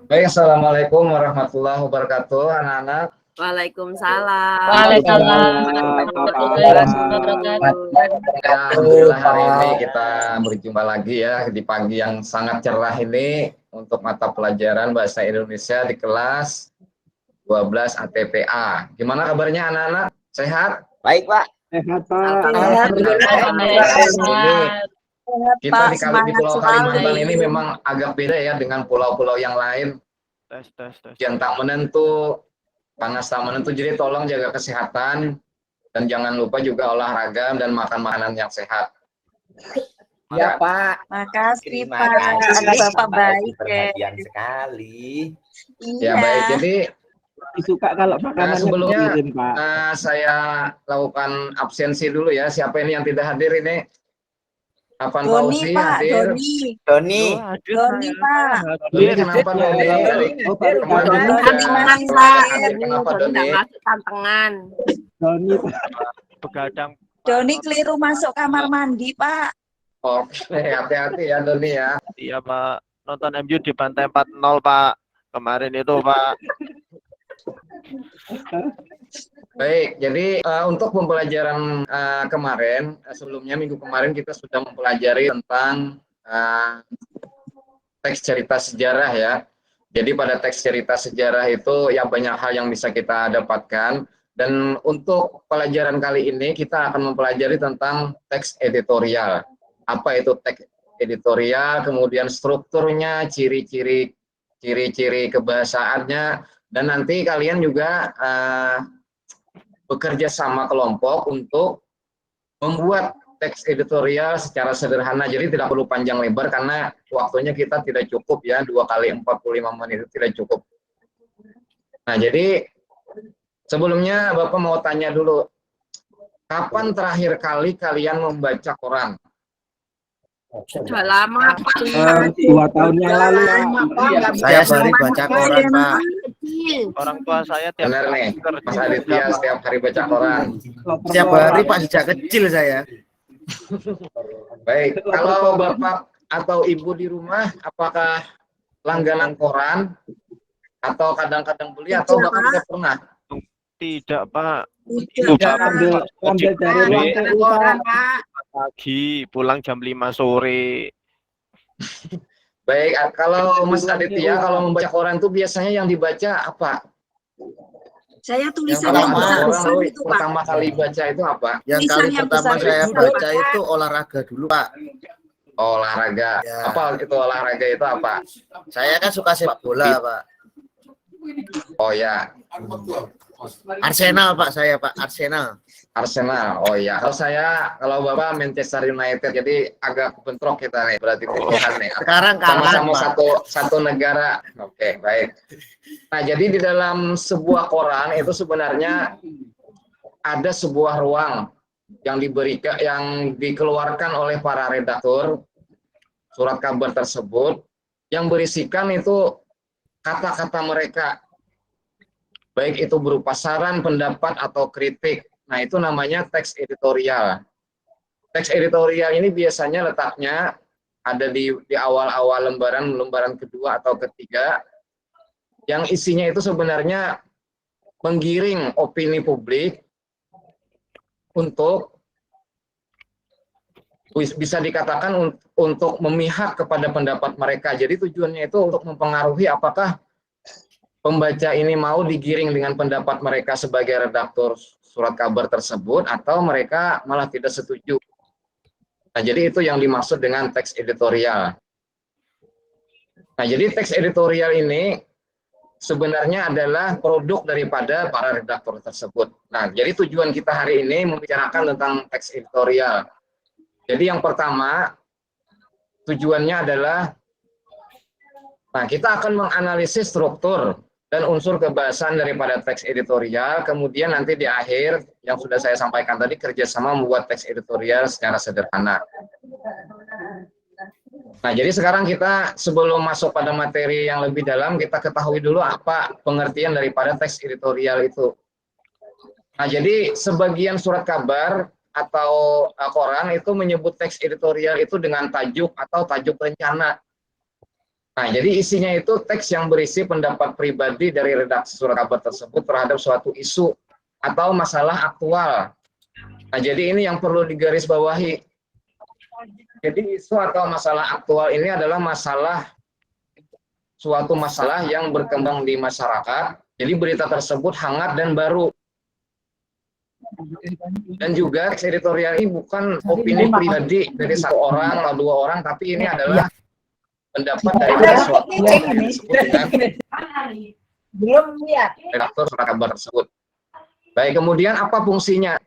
Baik, assalamualaikum warahmatullahi wabarakatuh, anak-anak. Waalaikumsalam. Waalaikumsalam warahmatullahi wabarakatuh. Ya, alhamdulillah hari ini kita berjumpa lagi ya di pagi yang sangat cerah ini untuk mata pelajaran Bahasa Indonesia di kelas 12 ATPA. Gimana kabarnya anak-anak? Sehat? Baik, Pak. Sehat, Pak. Ini kita di Pulau Kalimantan sekali. ini memang agak beda ya dengan pulau-pulau yang lain. Yang tak menentu, panas tak menentu. Jadi tolong jaga kesehatan dan jangan lupa juga olahraga dan makan makanan yang sehat. Ya, Pak. Makasih, Terima Pak. kasih. Ada Bapak baik, Perhatian sekali. Ya baik, jadi Suka kalau makanannya sebelumnya dikirim, Pak. saya lakukan absensi dulu ya. Siapa ini yang tidak hadir ini? Afan Doni, Fauzi Pak. hadir. Doni. Doni, Pak. Doni kenapa Doni? Oh, baru Kemarin Doni. juga Doni, setelah hadir, kenapa Doni? tantangan. Doni, Begadang. Doni keliru masuk kamar mandi, Pak. Oke, hati-hati ya Doni ya. Iya, Pak. Nonton MU di Pantai 4-0, Pak. Kemarin itu, Pak. Baik, jadi untuk pembelajaran kemarin, sebelumnya minggu kemarin kita sudah mempelajari tentang teks cerita sejarah ya. Jadi pada teks cerita sejarah itu ya banyak hal yang bisa kita dapatkan. Dan untuk pelajaran kali ini kita akan mempelajari tentang teks editorial. Apa itu teks editorial, kemudian strukturnya, ciri-ciri kebahasaannya, dan nanti kalian juga bekerja sama kelompok untuk membuat teks editorial secara sederhana, jadi tidak perlu panjang lebar karena waktunya kita tidak cukup ya, 2 kali 45 menit itu tidak cukup. Nah, jadi sebelumnya Bapak mau tanya dulu, kapan terakhir kali kalian membaca koran? Sudah lama, Pak. 2 tahun yang lalu, Pak. Saya baru baca koran, Pak. Orang tua saya tiap Benar nih, kerja. Mas Aditya setiap hari baca koran. Setiap hari, Pak, sejak kecil saya. Baik, kalau Bapak atau Ibu di rumah, apakah langganan koran atau kadang-kadang beli atau Bapak tidak pernah? Tidak, Pak. Tidak. Ambil dari ruang TU, Pak. Pagi, pulang jam 5 sore. Baik, kalau Mas Aditya, kalau membaca koran itu biasanya yang dibaca apa? Saya Yang tulisannya pertama, besar orang itu, Pak. pertama kali baca itu apa? Yang Tulisan kali yang pertama besar saya itu, baca Pak. itu olahraga dulu, Pak. Olahraga. Ya. Apa itu olahraga itu apa? Saya kan suka sepak bola, Pak. Oh ya, Arsenal, Pak, saya, Pak. Arsenal. Arsenal. Oh ya, kalau Bapak Manchester United, jadi agak bentrok kita nih, berarti Tuhan nih. Sekarang kalah, Sama-sama Pak. satu negara. Oke, baik. Nah, jadi di dalam sebuah koran itu sebenarnya ada sebuah ruang yang dikeluarkan oleh para redaktur surat kabar tersebut yang berisikan itu kata-kata mereka, baik itu berupa saran, pendapat, atau kritik. Nah, itu namanya teks editorial. Teks editorial ini biasanya letaknya ada di awal-awal lembaran kedua atau ketiga, yang isinya itu sebenarnya menggiring opini publik untuk bisa dikatakan untuk memihak kepada pendapat mereka. Jadi tujuannya itu untuk mempengaruhi apakah pembaca ini mau digiring dengan pendapat mereka sebagai redaktur surat kabar tersebut atau mereka malah tidak setuju. Nah, jadi itu yang dimaksud dengan teks editorial. Nah, jadi teks editorial ini sebenarnya adalah produk daripada para redaktur tersebut. Nah, jadi tujuan kita hari ini membicarakan tentang teks editorial. Jadi yang pertama, tujuannya adalah, nah, kita akan menganalisis struktur dan unsur kebahasaan daripada teks editorial, kemudian nanti di akhir, yang sudah saya sampaikan tadi, kerjasama membuat teks editorial secara sederhana. Nah, jadi sekarang kita sebelum masuk pada materi yang lebih dalam, kita ketahui dulu apa pengertian daripada teks editorial itu. Nah, jadi sebagian surat kabar atau koran itu menyebut teks editorial itu dengan tajuk atau tajuk rencana. Nah, jadi isinya itu teks yang berisi pendapat pribadi dari redaksi surat kabar tersebut terhadap suatu isu atau masalah aktual. Nah, jadi ini yang perlu digarisbawahi. Jadi isu atau masalah aktual ini adalah suatu masalah yang berkembang di masyarakat. Jadi berita tersebut hangat dan baru. Dan juga teks editorial ini bukan opini pribadi dari satu orang atau dua orang, tapi ini adalah pendapat dari suatu Belum lihat. redaktur surat kabar tersebut. Baik, kemudian apa fungsinya?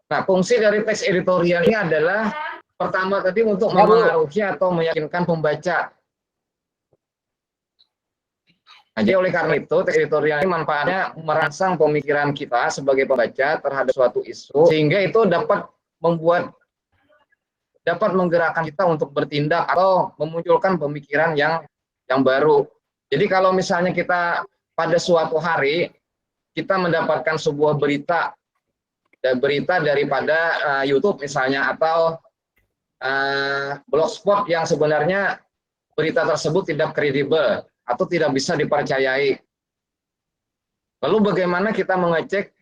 Nah, fungsi dari teks editorial ini adalah pertama tadi untuk memengaruhi atau meyakinkan pembaca. Nah, jadi oleh karena itu teks editorial ini manfaatnya merangsang pemikiran kita sebagai pembaca terhadap suatu isu sehingga itu dapat menggerakkan kita untuk bertindak atau memunculkan pemikiran yang baru. Jadi kalau misalnya kita pada suatu hari kita mendapatkan sebuah berita daripada YouTube misalnya atau blogspot yang sebenarnya berita tersebut tidak kredibel atau tidak bisa dipercayai. Lalu bagaimana kita mengecek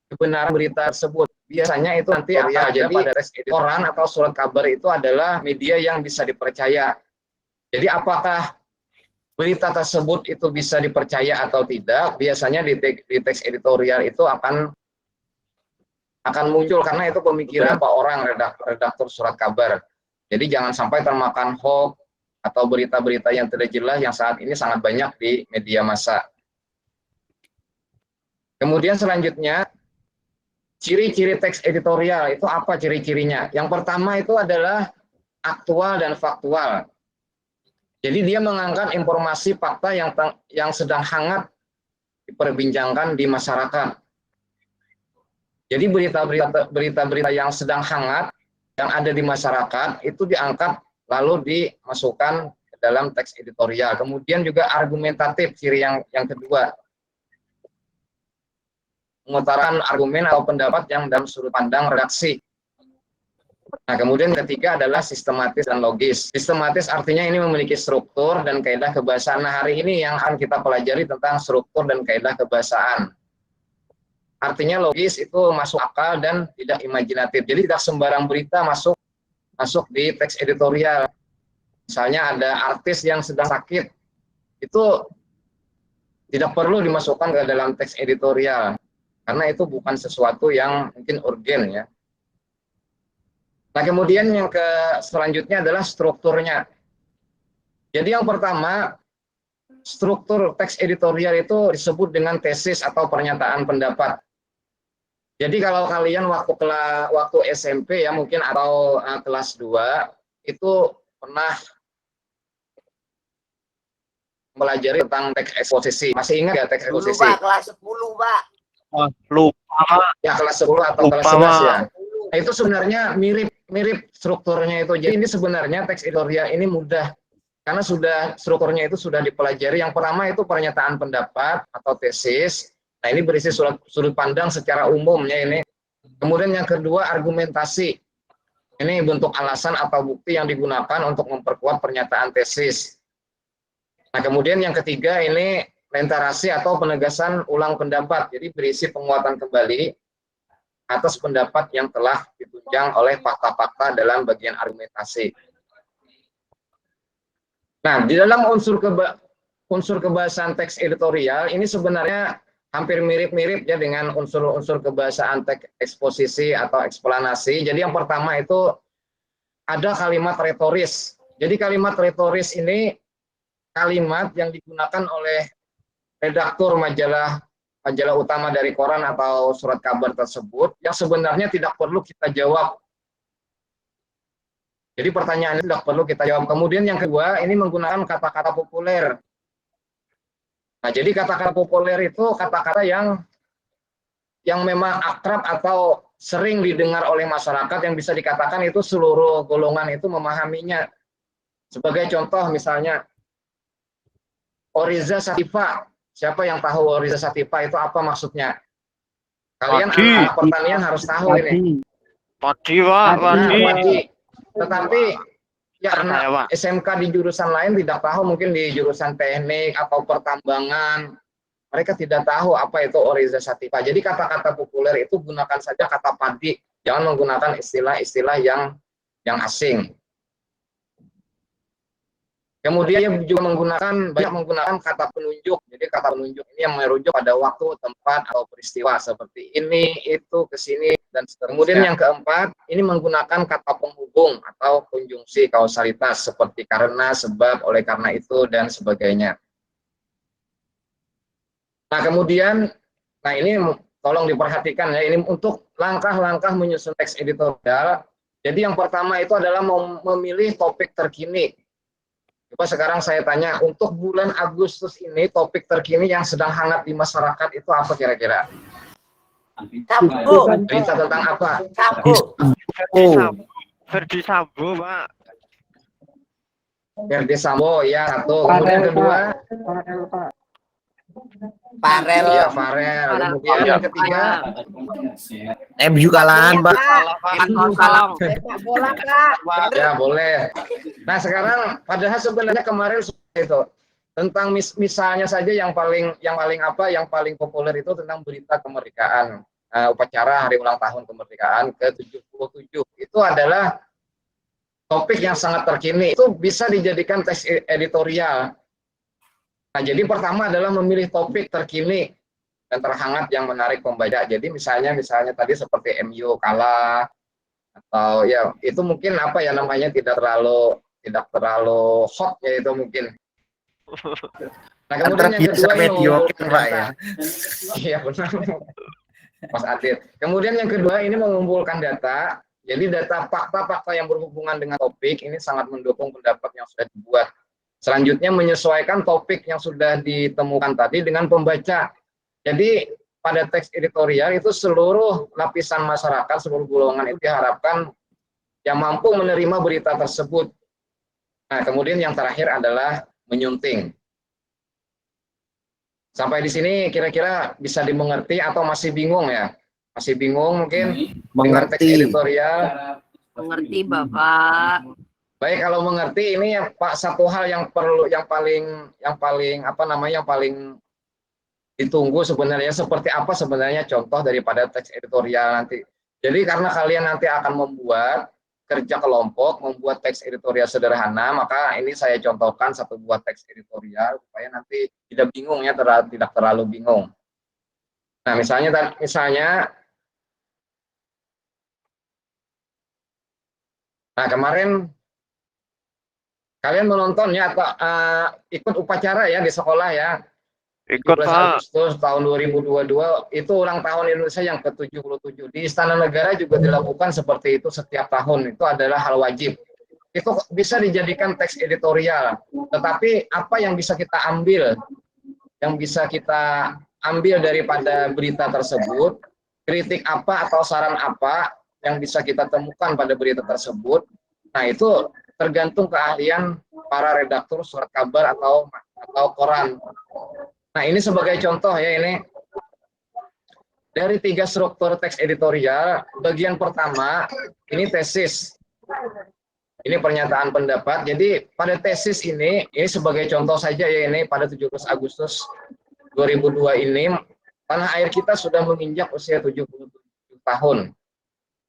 kebenaran berita tersebut? Biasanya itu nanti jadi pada koran atau surat kabar itu adalah media yang bisa dipercaya. Jadi apakah berita tersebut itu bisa dipercaya atau tidak? Biasanya di teks editorial itu akan muncul karena itu pemikiran Pak orang redaktur surat kabar. Jadi jangan sampai termakan hoax atau berita-berita yang tidak jelas yang saat ini sangat banyak di media massa. Kemudian selanjutnya, ciri-ciri teks editorial itu apa ciri-cirinya? Yang pertama itu adalah aktual dan faktual. Jadi dia mengangkat informasi fakta yang sedang hangat diperbincangkan di masyarakat. Jadi berita-berita yang sedang hangat yang ada di masyarakat itu diangkat lalu dimasukkan ke dalam teks editorial. Kemudian juga argumentatif, ciri yang kedua. Mengutarakan argumen atau pendapat yang dalam sudut pandang redaksi. Nah, kemudian ketiga adalah sistematis dan logis. Sistematis artinya ini memiliki struktur dan kaidah kebahasaan. Nah, hari ini yang akan kita pelajari tentang struktur dan kaidah kebahasaan. Artinya logis itu masuk akal dan tidak imajinatif. Jadi tidak sembarang berita masuk di teks editorial. Misalnya ada artis yang sedang sakit, itu tidak perlu dimasukkan ke dalam teks editorial karena itu bukan sesuatu yang mungkin urgen ya. Nah, kemudian yang selanjutnya adalah strukturnya. Jadi yang pertama, struktur teks editorial itu disebut dengan tesis atau pernyataan pendapat. Jadi kalau kalian waktu SMP ya mungkin atau kelas 2 itu pernah pelajari tentang teks eksposisi. Masih ingat ya teks eksposisi? Dulu Pak, kelas 10 Pak. Oh, lupa. Ya kelas 10 atau kelas 11 ya. Nah, itu sebenarnya mirip strukturnya itu. Jadi ini sebenarnya teks editorial ini mudah karena strukturnya itu sudah dipelajari. Yang pertama itu pernyataan pendapat atau tesis. Nah, ini berisi sudut pandang secara umumnya ini. Kemudian yang kedua argumentasi. Ini bentuk alasan atau bukti yang digunakan untuk memperkuat pernyataan tesis. Nah, kemudian yang ketiga ini rentarasi atau penegasan ulang pendapat. Jadi berisi penguatan kembali atas pendapat yang telah ditunjang oleh fakta-fakta dalam bagian argumentasi. Nah, di dalam unsur kebahasaan teks editorial ini sebenarnya hampir mirip-mirip ya dengan unsur-unsur kebahasaan teks eksposisi atau eksplanasi. Jadi yang pertama itu ada kalimat retoris. Jadi kalimat retoris ini kalimat yang digunakan oleh redaktur majalah utama dari koran atau surat kabar tersebut yang sebenarnya tidak perlu kita jawab. Jadi pertanyaan itu tidak perlu kita jawab. Kemudian yang kedua ini menggunakan kata-kata populer. Nah, jadi kata-kata populer itu kata-kata yang memang akrab atau sering didengar oleh masyarakat yang bisa dikatakan itu seluruh golongan itu memahaminya. Sebagai contoh misalnya Oriza Sativa. Siapa yang tahu Oriza Sativa itu apa maksudnya? Kalian anak pertanian harus tahu ini. Padi, Pak. Padi. Tetapi Ya, anak Percaya, Pak. SMK di jurusan lain tidak tahu, mungkin di jurusan teknik atau pertambangan, mereka tidak tahu apa itu oryza sativa. Jadi kata-kata populer itu gunakan saja kata padi, jangan menggunakan istilah-istilah yang asing. Kemudian dia juga banyak menggunakan kata penunjuk. Jadi kata penunjuk ini yang merujuk pada waktu, tempat, atau peristiwa seperti ini, itu, kesini, dan seterusnya. Kemudian yang keempat, ini menggunakan kata penghubung atau konjungsi kausalitas seperti karena, sebab, oleh karena itu, dan sebagainya. Nah kemudian, ini tolong diperhatikan ya, ini untuk langkah-langkah menyusun teks editorial. Jadi yang pertama itu adalah memilih topik terkini. Coba sekarang saya tanya, untuk bulan Agustus ini topik terkini yang sedang hangat di masyarakat itu apa kira-kira? Sambo. Berita tentang apa? Sambo. Verdi Sambo, Pak. Verdi Sambo, ya satu. Kemudian kedua, Farel. ya Farel. Kemudian yang ketiga, MU kalahan, Pak. Salam. Sepak bola, Kak. ya boleh. Nah sekarang, padahal sebenarnya kemarin itu tentang misalnya saja yang paling populer itu tentang berita kemerdekaan, upacara hari ulang tahun kemerdekaan ke-77. Itu adalah topik yang sangat terkini. Itu bisa dijadikan teks editorial. Nah, jadi pertama adalah memilih topik terkini dan terhangat yang menarik pembaca. Jadi misalnya tadi seperti MU kalah, atau ya itu mungkin apa ya namanya tidak terlalu hot ya itu mungkin. Nah kemudian yang kedua mediocre, Pak ya. Iya benar, Mas Adit. Kemudian yang kedua ini mengumpulkan data. Jadi data fakta-fakta yang berhubungan dengan topik ini sangat mendukung pendapat yang sudah dibuat. Selanjutnya menyesuaikan topik yang sudah ditemukan tadi dengan pembaca. Jadi pada teks editorial itu seluruh lapisan masyarakat, seluruh golongan itu diharapkan yang mampu menerima berita tersebut. Nah, kemudian yang terakhir adalah menyunting. Sampai di sini kira-kira bisa dimengerti atau masih bingung ya? Masih bingung mungkin dengan teks editorial? Mengerti, Bapak. Baik, kalau mengerti ini ya Pak, satu hal yang paling ditunggu sebenarnya, seperti apa sebenarnya contoh daripada teks editorial nanti. Jadi karena kalian nanti akan membuat kerja kelompok, membuat teks editorial sederhana, maka ini saya contohkan satu buah teks editorial supaya nanti tidak bingung ya, tidak terlalu bingung. Nah, misalnya kemarin kalian menonton ya atau ikut upacara ya di sekolah ya. Ikut, 17 Pak. Agustus tahun 2022 itu ulang tahun Indonesia yang ke-77. Di Istana Negara juga dilakukan seperti itu setiap tahun. Itu adalah hal wajib. Itu bisa dijadikan teks editorial. Tetapi apa yang bisa kita ambil? Yang bisa kita ambil daripada berita tersebut, kritik apa atau saran apa yang bisa kita temukan pada berita tersebut. Nah, itu tergantung keahlian para redaktur surat kabar atau koran. Nah, ini sebagai contoh ya, ini dari 3 struktur teks editorial. Bagian pertama ini tesis, ini pernyataan pendapat. Jadi pada tesis ini sebagai contoh saja ya, ini pada 17 Agustus 2002 ini tanah air kita sudah menginjak usia 77 tahun.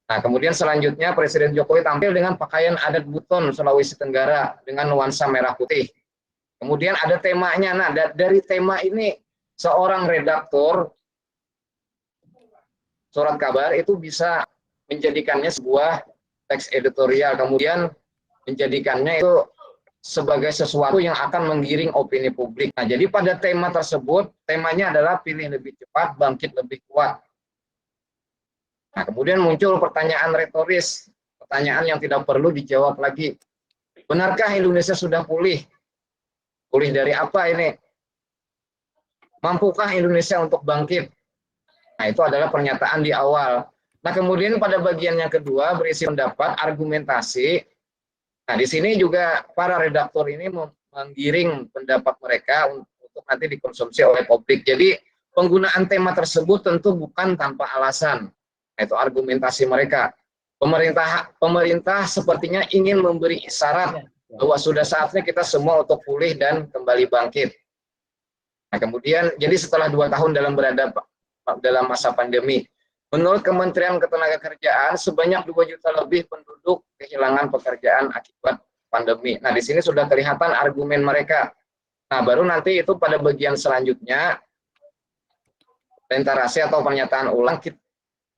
Nah, kemudian selanjutnya Presiden Jokowi tampil dengan pakaian adat Buton Sulawesi Tenggara dengan nuansa merah putih. Kemudian ada temanya. Nah, dari tema ini seorang redaktur surat kabar itu bisa menjadikannya sebuah teks editorial, kemudian menjadikannya itu sebagai sesuatu yang akan menggiring opini publik. Nah, jadi pada tema tersebut, temanya adalah pilih lebih cepat, bangkit lebih kuat. Nah, kemudian muncul pertanyaan retoris, pertanyaan yang tidak perlu dijawab lagi. Benarkah Indonesia sudah pulih? Pulih dari apa ini? Mampukah Indonesia untuk bangkit? Nah, itu adalah pernyataan di awal. Nah, kemudian pada bagian yang kedua berisi pendapat, argumentasi. Nah, di sini juga para redaktur ini menggiring pendapat mereka untuk nanti dikonsumsi oleh publik. Jadi, penggunaan tema tersebut tentu bukan tanpa alasan. Itu argumentasi mereka. pemerintah sepertinya ingin memberi isyarat bahwa sudah saatnya kita semua untuk pulih dan kembali bangkit. Nah, kemudian jadi setelah 2 tahun dalam masa pandemi, menurut Kementerian Ketenagakerjaan sebanyak 2 juta lebih penduduk kehilangan pekerjaan akibat pandemi. Nah, di sini sudah kelihatan argumen mereka. Nah, baru nanti itu pada bagian selanjutnya presentasasi atau pernyataan ulang.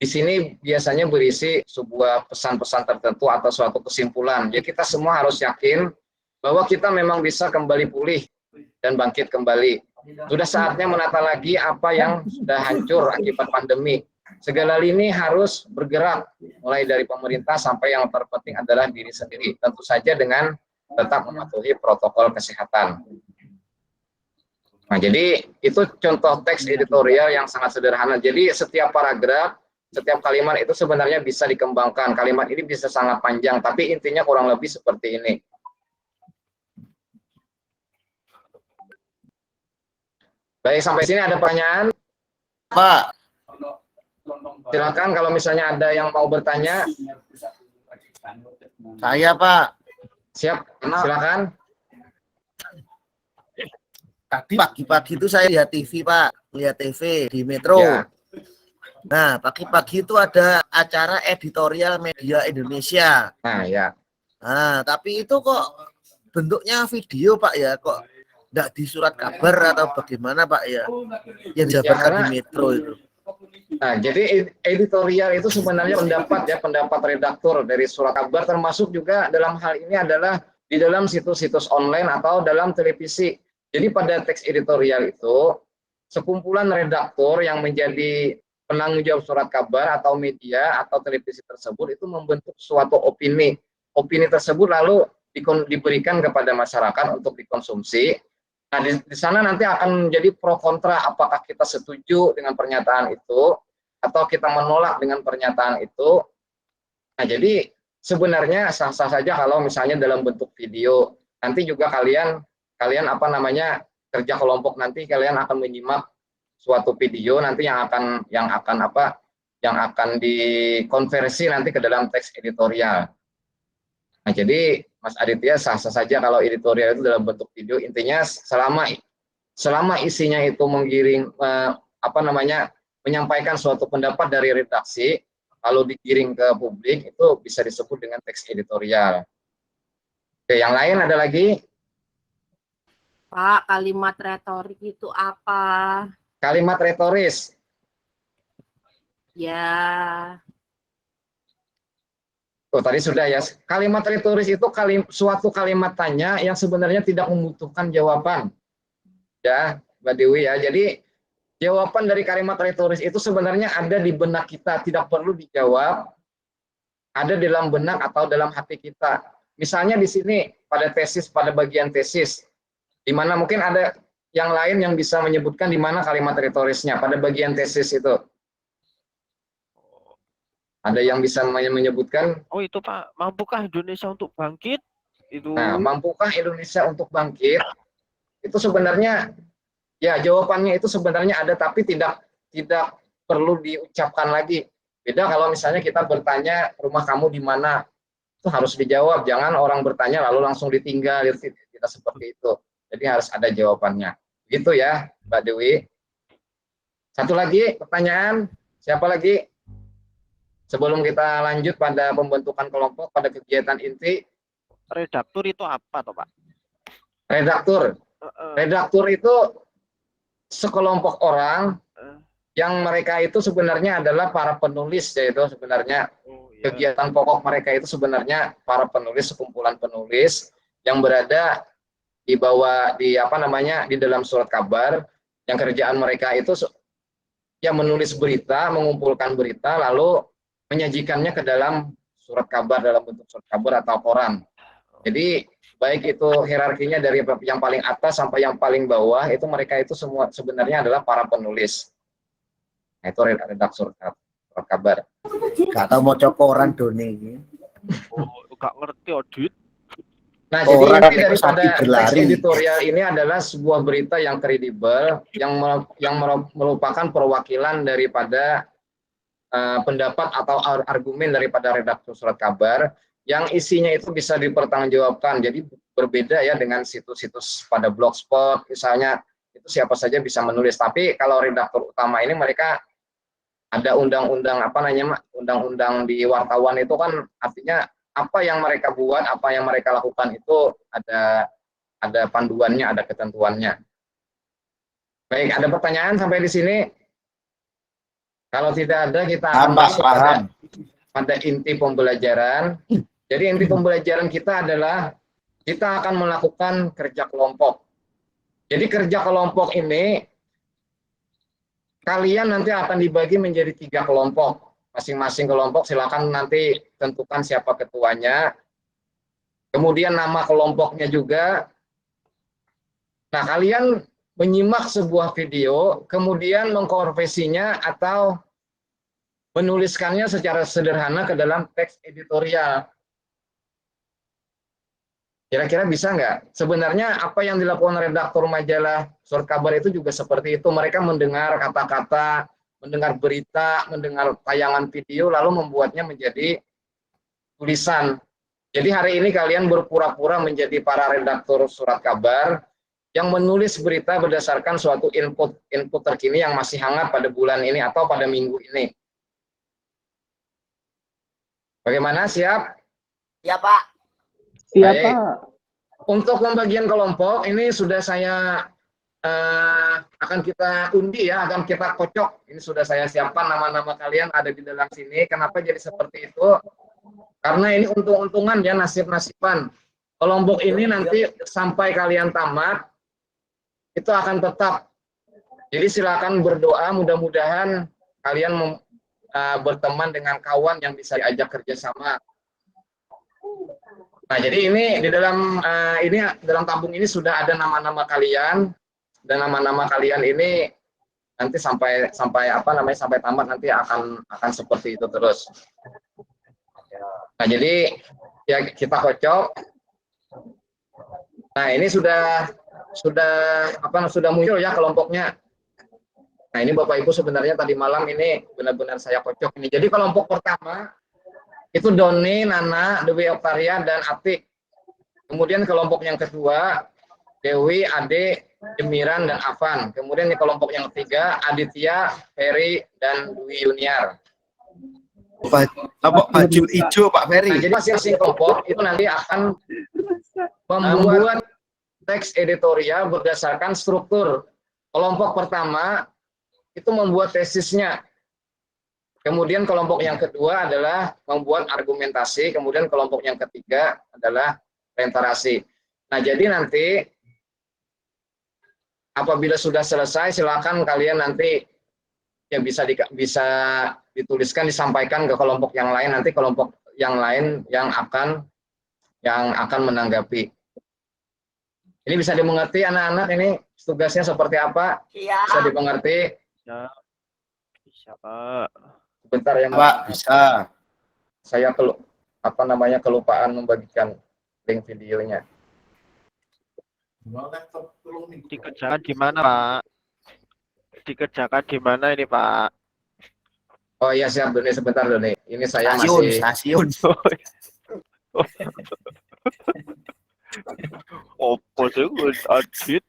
Di sini biasanya berisi sebuah pesan-pesan tertentu atau suatu kesimpulan. Jadi kita semua harus yakin bahwa kita memang bisa kembali pulih dan bangkit kembali. Sudah saatnya menata lagi apa yang sudah hancur akibat pandemi. Segala lini harus bergerak, mulai dari pemerintah sampai yang terpenting adalah diri sendiri. Tentu saja dengan tetap mematuhi protokol kesehatan. Nah, jadi itu contoh teks editorial yang sangat sederhana. Jadi setiap paragraf, setiap kalimat itu sebenarnya bisa dikembangkan. Kalimat ini bisa sangat panjang, tapi intinya kurang lebih seperti ini. Baik, sampai sini ada pertanyaan? Pak. Silakan kalau misalnya ada yang mau bertanya. Saya, Pak. Siap, silakan. Tadi pagi-pagi itu saya lihat TV, Pak. Lihat TV di Metro. Ya. Nah, pagi-pagi itu ada acara editorial media Indonesia. Nah, ya. Nah, tapi itu kok bentuknya video, Pak ya? Kok enggak di surat kabar atau bagaimana, Pak ya? Yang dijabarkan di Metro itu. Nah, jadi editorial itu sebenarnya pendapat redaktur dari surat kabar, termasuk juga dalam hal ini adalah di dalam situs-situs online atau dalam televisi. Jadi pada teks editorial itu sekumpulan redaktur yang menjadi penanggung jawab surat kabar atau media atau televisi tersebut itu membentuk suatu opini. Opini tersebut lalu diberikan kepada masyarakat untuk dikonsumsi. Nah, di sana nanti akan menjadi pro kontra, apakah kita setuju dengan pernyataan itu atau kita menolak dengan pernyataan itu. Nah, jadi sebenarnya sah-sah saja kalau misalnya dalam bentuk video. Nanti juga kalian kerja kelompok, nanti kalian akan menyimak suatu video nanti yang akan dikonversi nanti ke dalam teks editorial. Nah, jadi Mas Aditya sah-sah saja kalau editorial itu dalam bentuk video. Intinya selama isinya itu menyampaikan suatu pendapat dari redaksi lalu digiring ke publik, itu bisa disebut dengan teks editorial. Oke, yang lain ada lagi? Pak, kalimat retorik itu apa? Kalimat retoris. Ya. Oh, tadi sudah ya. Kalimat retoris itu suatu kalimat tanya yang sebenarnya tidak membutuhkan jawaban. Ya, Mbak Dewi ya. Jadi jawaban dari kalimat retoris itu sebenarnya ada di benak kita, tidak perlu dijawab. Ada dalam benak atau dalam hati kita. Misalnya di sini pada bagian tesis, di mana mungkin ada yang lain yang bisa menyebutkan di mana kalimat retorisnya pada bagian tesis itu. Ada yang bisa menyebutkan? Oh, itu Pak, mampukah Indonesia untuk bangkit? Itu. Nah, mampukah Indonesia untuk bangkit? Itu sebenarnya ya jawabannya itu sebenarnya ada, tapi tidak perlu diucapkan lagi. Beda kalau misalnya kita bertanya rumah kamu di mana, itu harus dijawab. Jangan orang bertanya lalu langsung ditinggal, tidak seperti itu. Jadi harus ada jawabannya. Gitu ya, Mbak Dewi. Satu lagi pertanyaan, siapa lagi? Sebelum kita lanjut pada pembentukan kelompok, pada kegiatan inti. Redaktur itu apa toh, Pak? Redaktur itu sekelompok orang yang mereka itu sebenarnya adalah para penulis, yaitu sebenarnya kegiatan pokok mereka itu sebenarnya para penulis, sekumpulan penulis yang berada di bawah di dalam surat kabar, yang kerjaan mereka itu yang menulis berita, mengumpulkan berita lalu menyajikannya ke dalam surat kabar dalam bentuk surat kabar atau koran. Jadi baik itu hierarkinya dari yang paling atas sampai yang paling bawah, itu mereka itu semua sebenarnya adalah para penulis. Nah, itu redaktur surat kabar. Gak tau mau koran doni. Oh, gak ngerti audit. Nah, jadi inti daripada teks editorial ini adalah sebuah berita yang kredibel, yang merupakan perwakilan daripada pendapat atau argumen daripada redaktur surat kabar yang isinya itu bisa dipertanggungjawabkan. Jadi berbeda ya dengan situs-situs pada blogspot misalnya, itu siapa saja bisa menulis. Tapi kalau redaktur utama ini mereka ada undang-undang undang-undang di wartawan itu kan, artinya apa yang mereka buat, apa yang mereka lakukan itu ada panduannya, ada ketentuannya. Baik, ada pertanyaan sampai di sini? Kalau tidak ada, kita akan masuk pada inti pembelajaran. Jadi inti pembelajaran kita adalah kita akan melakukan kerja kelompok. Jadi kerja kelompok ini kalian nanti akan dibagi menjadi 3 kelompok. Masing-masing kelompok silakan nanti tentukan siapa ketuanya. Kemudian nama kelompoknya juga. Nah, kalian menyimak sebuah video, kemudian mengkonversinya atau menuliskannya secara sederhana ke dalam teks editorial. Kira-kira bisa nggak? Sebenarnya apa yang dilakukan redaktur majalah Surat Kabar itu juga seperti itu. Mereka mendengar kata-kata, mendengar berita, mendengar tayangan video, lalu membuatnya menjadi tulisan. Jadi hari ini kalian berpura-pura menjadi para redaktur surat kabar yang menulis berita berdasarkan suatu input terkini yang masih hangat pada bulan ini atau pada minggu ini. Bagaimana? Siap? Ya, Pak. Siap, Baik. Pak. Untuk pembagian kelompok ini sudah saya akan kita undi ya, akan kita kocok. Ini sudah saya siapkan nama-nama kalian ada di dalam sini. Kenapa jadi seperti itu? Karena ini untung-untungan ya, nasib-nasiban. Kelompok ini nanti sampai kalian tamat itu akan tetap. Jadi silakan berdoa, mudah-mudahan kalian berteman dengan kawan yang bisa diajak kerjasama. Nah, jadi ini di dalam dalam tabung ini sudah ada nama-nama kalian, dan nama-nama kalian ini nanti sampai tamat nanti akan seperti itu terus. Nah, jadi ya kita kocok. Nah, ini sudah muncul ya kelompoknya. Nah, ini Bapak Ibu sebenarnya tadi malam ini benar-benar saya kocok ini. Jadi kelompok pertama itu Doni, Nana, Dewi Oktaria, dan Atik. Kemudian kelompok yang kedua Dewi, Ade, Jemiran, dan Afan. Kemudian di kelompok yang ketiga Aditya, Ferry, dan Dwi Yuniar. Kelompok baju hijau Pak Ferry. Nah, jadi masing-masing kelompok itu nanti akan membuat teks editorial berdasarkan struktur. Kelompok pertama itu membuat tesisnya. Kemudian kelompok yang kedua adalah membuat argumentasi. Kemudian kelompok yang ketiga adalah orientasi. Nah, jadi nanti apabila sudah selesai, silakan kalian nanti ya bisa dituliskan, disampaikan ke kelompok yang lain. Nanti kelompok yang lain yang akan menanggapi. Ini bisa dimengerti anak-anak, ini tugasnya seperti apa? Iya. Bisa dimengerti? Ya, bisa Pak. Sebentar ya Pak, bisa. Saya kelupaan membagikan link videonya. Dikerjakan di mana Pak? Dikerjakan di mana ini Pak? Oh iya, siap Doni, sebentar Doni. Ini saya Stasiun. Opo sih Adit?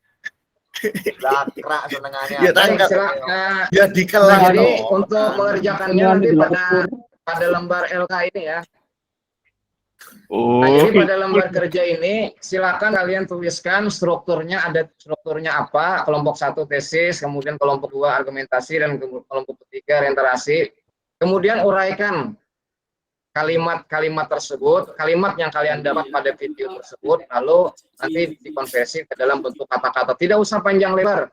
Lakrak senengannya. Ya, Ya dikelas. jadi untuk mengerjakannya nanti pada lembar LK ini ya. Nah, jadi pada lembar kerja ini silakan kalian tuliskan strukturnya, ada strukturnya apa, kelompok 1 tesis, kemudian kelompok 2 argumentasi, dan kelompok ketiga orientasi. Kemudian uraikan kalimat-kalimat tersebut, kalimat yang kalian dapat pada video tersebut, lalu nanti dikonversi ke dalam bentuk kata-kata. Tidak usah panjang lebar,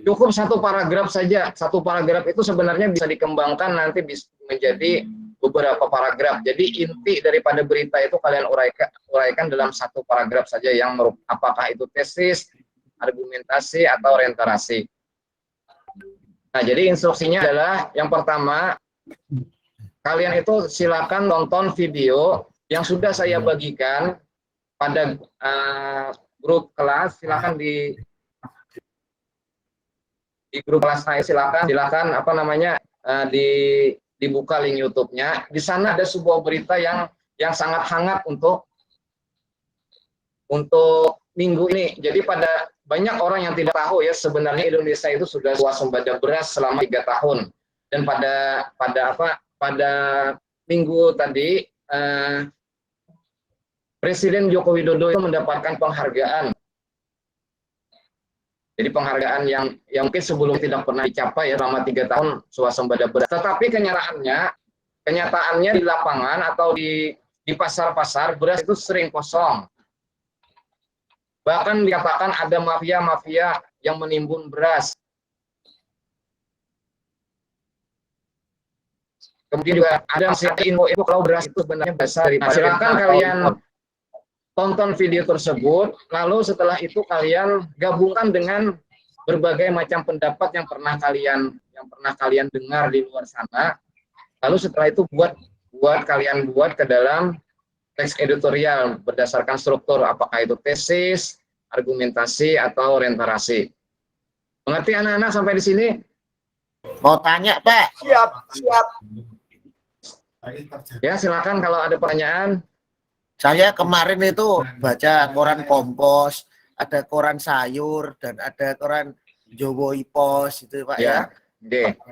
cukup 1 paragraf saja. 1 paragraf itu sebenarnya bisa dikembangkan nanti bisa menjadi beberapa paragraf. Jadi inti daripada berita itu kalian uraikan dalam 1 paragraf saja, yang apakah itu tesis, argumentasi, atau orientasi. Nah, jadi instruksinya adalah yang pertama, kalian itu silakan nonton video yang sudah saya bagikan pada grup kelas. Silakan di grup kelas saya silakan dibuka link YouTube-nya. Di sana ada sebuah berita yang sangat hangat untuk minggu ini. Jadi pada banyak orang yang tidak tahu ya, sebenarnya Indonesia itu sudah swasembada beras selama 3 tahun. Dan pada minggu tadi Presiden Joko Widodo itu mendapatkan penghargaan. Jadi penghargaan yang mungkin sebelum tidak pernah dicapai ya selama 3 tahun swasembada beras. Tetapi kenyataannya di lapangan atau di pasar-pasar beras itu sering kosong. Bahkan dikatakan ada mafia-mafia yang menimbun beras. Kemudian juga ada info kalau beras itu sebenarnya besar. Silakan kalian tonton video tersebut, lalu setelah itu kalian gabungkan dengan berbagai macam pendapat yang pernah kalian dengar di luar sana. Lalu setelah itu kalian buat ke dalam teks editorial berdasarkan struktur, apakah itu tesis, argumentasi atau orientasi. Mengerti anak-anak sampai di sini? Mau tanya, Pak? Siap. Ya, silakan kalau ada pertanyaan. Saya kemarin itu baca koran Kompos, ada koran sayur, dan ada koran Jowo Ipos itu Pak ya.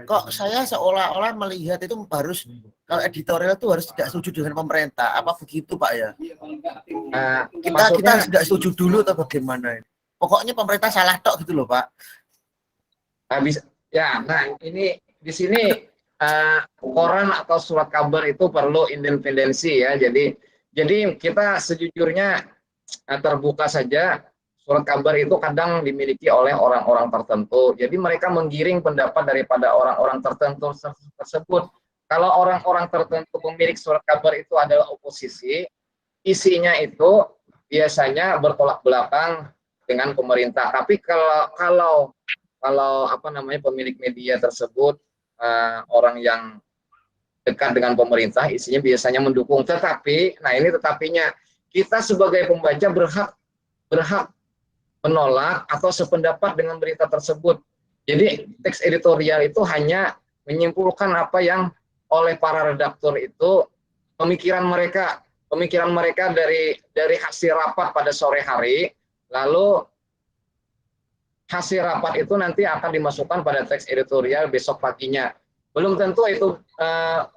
Kok saya seolah-olah melihat itu harus, kalau editorial itu harus tidak setuju dengan pemerintah. Apa begitu Pak ya? Kita tidak setuju dulu atau bagaimana? Pokoknya pemerintah salah tok gitu loh Pak. Nah ini di sini koran atau surat kabar itu perlu independensi ya. Jadi kita sejujurnya terbuka saja, surat kabar itu kadang dimiliki oleh orang-orang tertentu. Jadi mereka menggiring pendapat daripada orang-orang tertentu tersebut. Kalau orang-orang tertentu pemilik surat kabar itu adalah oposisi, isinya itu biasanya bertolak belakang dengan pemerintah. Tapi kalau pemilik media tersebut orang yang dekat dengan pemerintah, isinya biasanya mendukung. Tetapi, nah ini tetapinya, kita sebagai pembaca berhak menolak atau sependapat dengan berita tersebut. Jadi teks editorial itu hanya menyimpulkan apa yang oleh para redaktur itu pemikiran mereka dari hasil rapat pada sore hari, lalu hasil rapat itu nanti akan dimasukkan pada teks editorial besok paginya. Belum tentu itu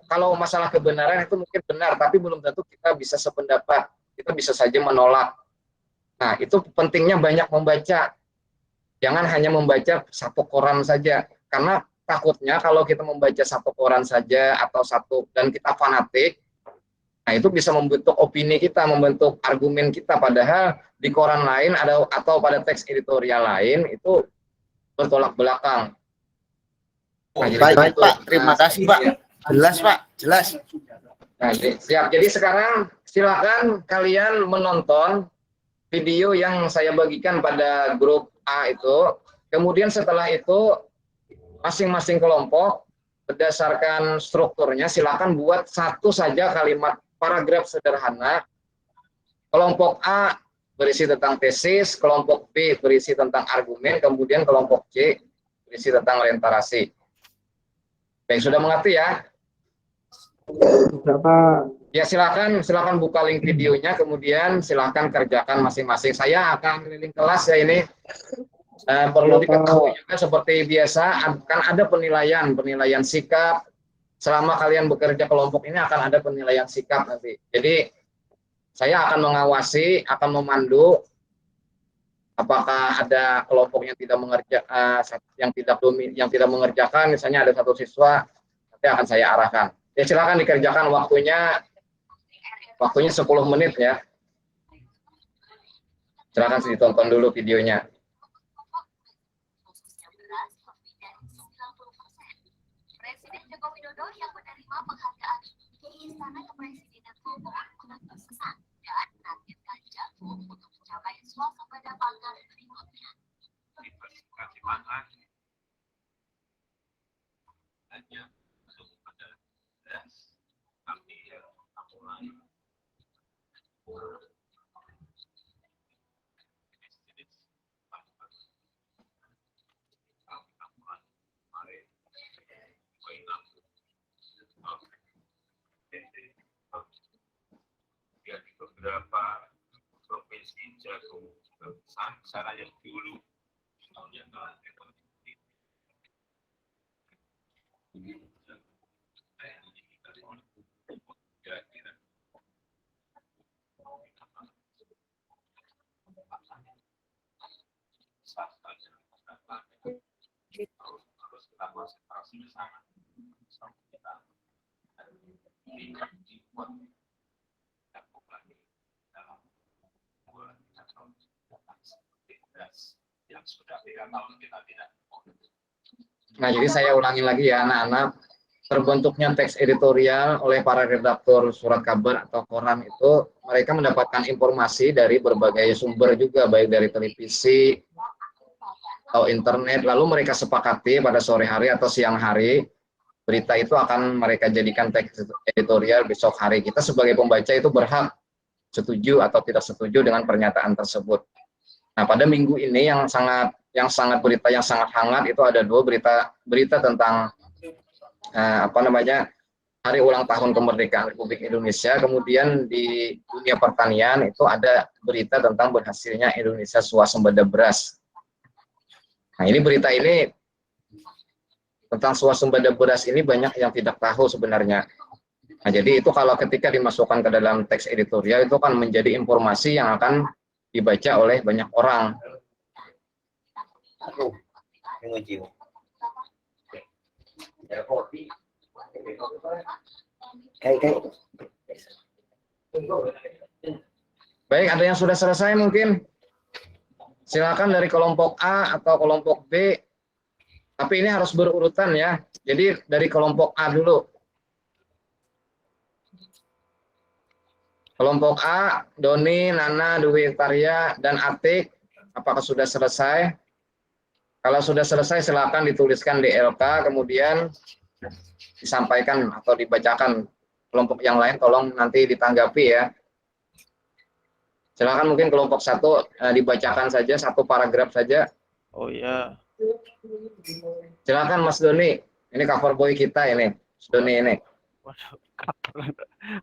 kalau masalah kebenaran itu mungkin benar, tapi belum tentu kita bisa sependapat. Kita bisa saja menolak. Nah, itu pentingnya banyak membaca. Jangan hanya membaca satu koran saja, karena takutnya kalau kita membaca satu koran saja atau dan kita fanatik, nah itu bisa membentuk opini kita, membentuk argumen kita, padahal di koran lain atau pada teks editorial lain itu bertolak belakang. Nah, baik Pak, terima kasih Pak. Jelas Pak, jelas. Nah, siap. Jadi sekarang silakan kalian menonton video yang saya bagikan pada grup A itu. Kemudian setelah itu masing-masing kelompok berdasarkan strukturnya silakan buat satu saja kalimat paragraf sederhana. Kelompok A berisi tentang tesis, kelompok B berisi tentang argumen, kemudian kelompok C berisi tentang orientasi. Baik, sudah mengerti ya? Berapa? Ya, silakan buka link videonya, kemudian silakan kerjakan masing-masing. Saya akan keliling kelas ya ini. Perlu diketahui juga seperti biasa, kan ada penilaian sikap. Selama kalian bekerja kelompok ini akan ada penilaian sikap nanti. Jadi saya akan mengawasi, akan memandu. Apakah ada kelompok yang tidak mengerjakan, misalnya ada satu siswa, nanti akan saya arahkan. Ya silakan dikerjakan, waktunya 10 menit ya. Silakan ditonton dulu videonya. Presiden Joko Widodo yang menerima penghargaan di Istana Kepresidenan Bogor mengatur pesan dan menargetkan jagung untuk mencapai swasembada pangan berikutnya. Diversifikasi pangan hanya masuk pada beras, tapi mulai jenis-jenis pangan beberapa provinsi Jagung sana yang dulu yang sudah 3 tahun kita tidak. Nah, jadi saya ulangi lagi ya anak-anak, terbentuknya teks editorial oleh para redaktur surat kabar atau koran itu mereka mendapatkan informasi dari berbagai sumber juga, baik dari televisi atau internet, lalu mereka sepakati pada sore hari atau siang hari berita itu akan mereka jadikan teks editorial besok hari. Kita sebagai pembaca itu berhak setuju atau tidak setuju dengan pernyataan tersebut. Nah, pada minggu ini yang sangat berita yang sangat hangat itu ada 2 berita tentang hari ulang tahun kemerdekaan Republik Indonesia. Kemudian di dunia pertanian itu ada berita tentang berhasilnya Indonesia swasembada beras. Nah, ini berita ini tentang swasembada beras ini banyak yang tidak tahu sebenarnya. Nah, jadi itu kalau ketika dimasukkan ke dalam teks editorial itu kan menjadi informasi yang akan dibaca oleh banyak orang. Baik, ada yang sudah selesai mungkin? Silakan dari kelompok A atau kelompok B. Tapi ini harus berurutan ya. Jadi dari kelompok A dulu. Kelompok A, Doni, Nana, Dwi Tarya, dan Atik, apakah sudah selesai? Kalau sudah selesai, silakan dituliskan di LK, kemudian disampaikan atau dibacakan. Kelompok yang lain tolong nanti ditanggapi ya. Silakan mungkin kelompok 1 dibacakan saja, 1 paragraf saja. Oh ya. Silakan Mas Doni, ini cover boy kita ini, Mas Doni ini. Waduh,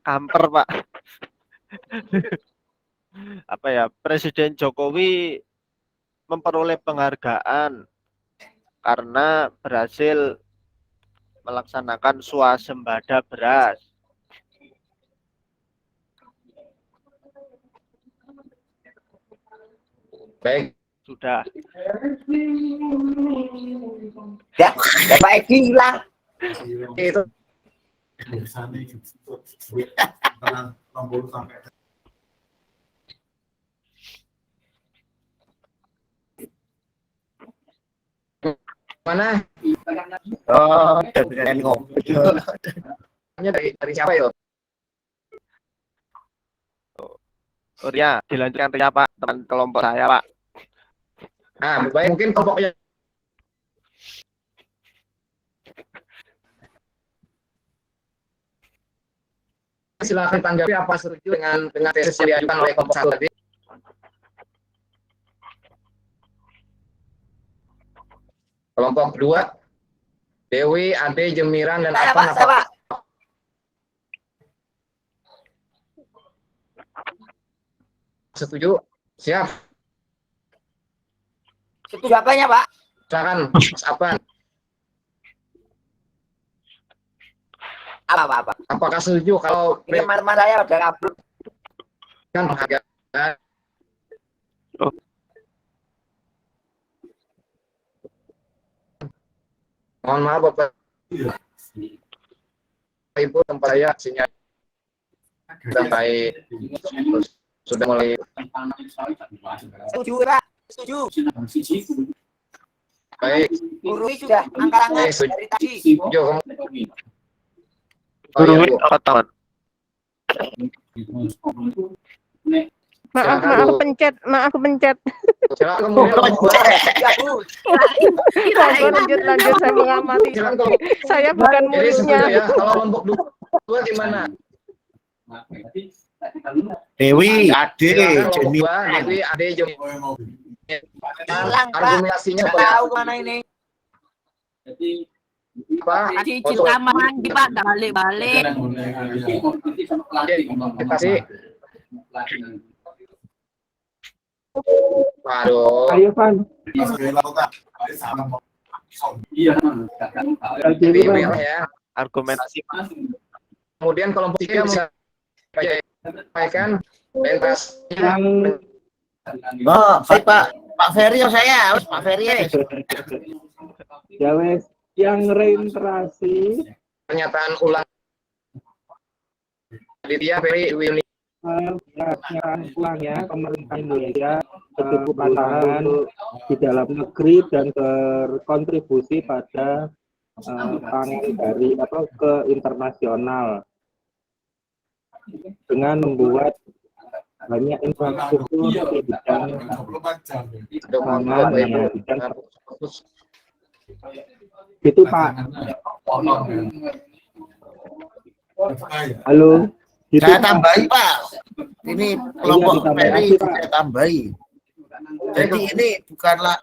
kamper Pak. Apa ya, Presiden Jokowi memperoleh penghargaan karena berhasil melaksanakan swasembada beras. Baik. Sudah. Ya, Pak Edi hilang. Itu mana? Oh, dan ngopi. Dari siapa ya? Oh ya, dilanjutkan ya Pak, teman kelompok saya Pak. Nah, baik mungkin kelompoknya. Silakan tanggapi apa setuju dengan tesis yang diajukan oleh kelompok 1 tadi. Kelompok 2, Dewi, Ade, Jemiran, dan apa? Setuju? Siap. Setuju apanya, Pak? Silakan, Mas Apan. Apa? Apakah setuju kalau Ini teman-teman saya udah upload. kan penghargaan? Oh. Mohon maaf Bapak Ibu, tempat saya sinyal sudah mulai. Setuju, Pak. Setuju. Baik. Guru sudah angkat-angkat dari tadi. Setuju. Oh, Guru iya, Bu. tahun. Silakan, Bu. Maaf aku pencet. Silakan kemudian kelompok dua. Ya, Bu. Lanjut saya mengamati. Silakan kelompok. Saya bukan Jadi setuju muridnya. ya. Kalau kelompok 2 gimana? Dewi, Ade, Silakan kelompok Jenny. 2, Dewi, Ade, Jemiran. Hilang, Pak. Argumentasinya Nggak apa ya? tahu mana ini. Apa? Tadi cinta mandi Pak, dah balik-balik. Kita sih Waduh. Ayo Van. BBL ya. Argumentasi Kemudian kelompok 3 menyampaikan pentasnya. Oh, baik Pak Ferry saya, Pak Ferry. Ya wes, yang reiterasi Pernyataan ulang dia Ferry Willy pernyataan ulang ya pemerintah Indonesia cukup tantangan di dalam negeri dan berkontribusi pada pangan dari atau ke internasional dengan membuat banyak infrastruktur di bidang pangan ya, bidang itu Pak. Halo. Gitu, Saya tambahi Pak. Ini kelompok Ferry Pak. saya tambahi. Jadi ini bukanlah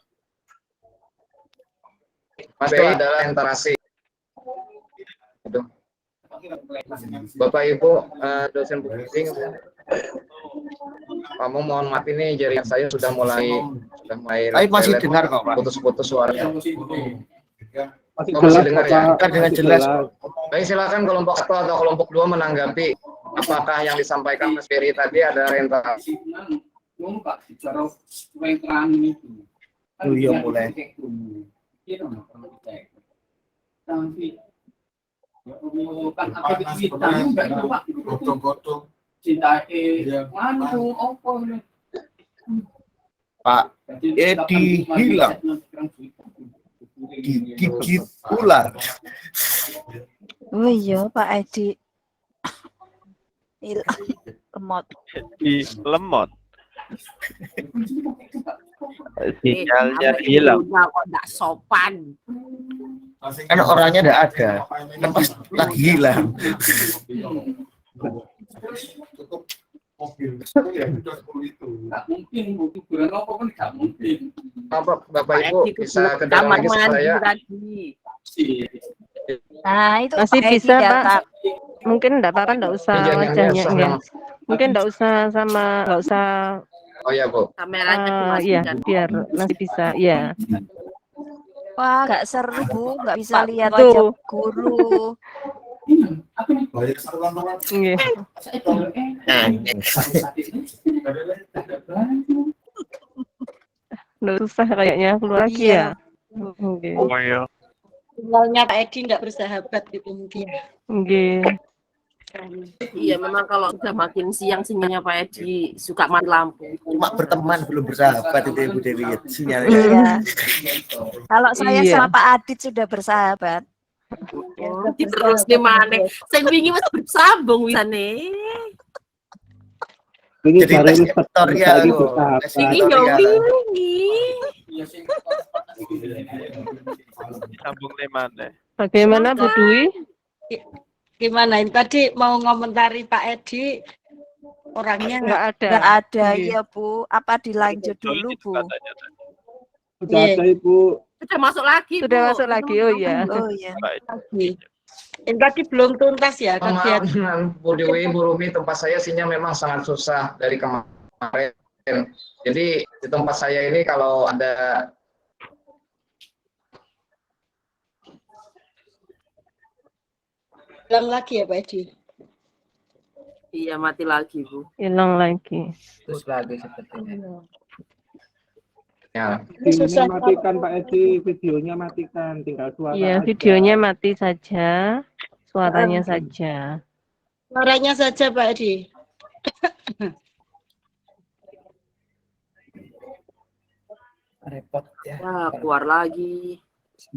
Mas itu adalah entarasi. Bapak Ibu dosen publik, kamu mohon maaf ini jaringan saya sudah mulai Tapi masih dengar kok Pak. putus-putus suaranya. Masih Oh, jelas masih dengar ya? Bapak, Dengan masih jelas. Baik, silakan kelompok 1 atau kelompok 2 menanggapi apakah yang disampaikan Mas Ferry tadi ada rentasi. Oh iya mulai. Pak Edi hilang digigit ular. Oh iya Pak Edi. Hilang lemot. di lemot. Sinyalnya hilang. Kok nggak sopan. Kan orangnya enggak ada. Kan pas lagi hilang. Bapak Ibu bisa ke dalam lagi saya. Nah, itu Masih Pak Edi bisa, Pak. datang. Mungkin enggak apa-apa, enggak usah wajahnya ya. Mungkin enggak usah enggak usah Oh ya Bu. Kameranya iya, dimatikan. biar masih bisa. Iya. Wah, nggak seru Bu, nggak bisa Pak, lihat tuh. wajah guru. Nggih. Nggak susah kayaknya keluar lagi Iya. ya. Nggih. Oh iya. Tinggalnya Pak Edi nggak bersahabat gitu mungkin. Nggih. Iya, memang kalau udah makin siang sinyalnya Pak Edi suka mati lampu. Cuma berteman belum bersahabat itu Ibu Dewi sinyalnya. Iya. Kalau saya Iya. sama Pak Adit sudah bersahabat. Oh, terus di mana? Saya wingi masih bersambung wisane. ini Jadi baru tes riset tutorial lagi loh. bersahabat. Tes Ini tutorial. yo wingi. Sambung nih mana? Bagaimana Bu Dwi? Gimana ini tadi mau ngomentari Pak Edi orangnya Enggak ada. Nggak ada Nggih. ya Bu. Apa dilanjut dulu Bu? Katanya tadi. Sudah ada Ibu. Sudah masuk lagi. Sudah Bu. masuk lagi. Oh iya. Oh iya. lagi. Ini tadi belum tuntas ya Maaf kegiatan. dengan Bu Dewi, Bu Rumi, tempat saya sinyal memang sangat susah dari kemarin. Jadi di tempat saya ini kalau ada Hilang lagi ya Pak Edi. Iya, mati lagi, Bu. Hilang lagi. terus lagi sepertinya. Ya. Ini matikan Pak Edi, videonya matikan, tinggal suara Iya, aja. videonya mati saja, suaranya saja. Suaranya saja Pak Edi. Repot ya. Wah, keluar lagi.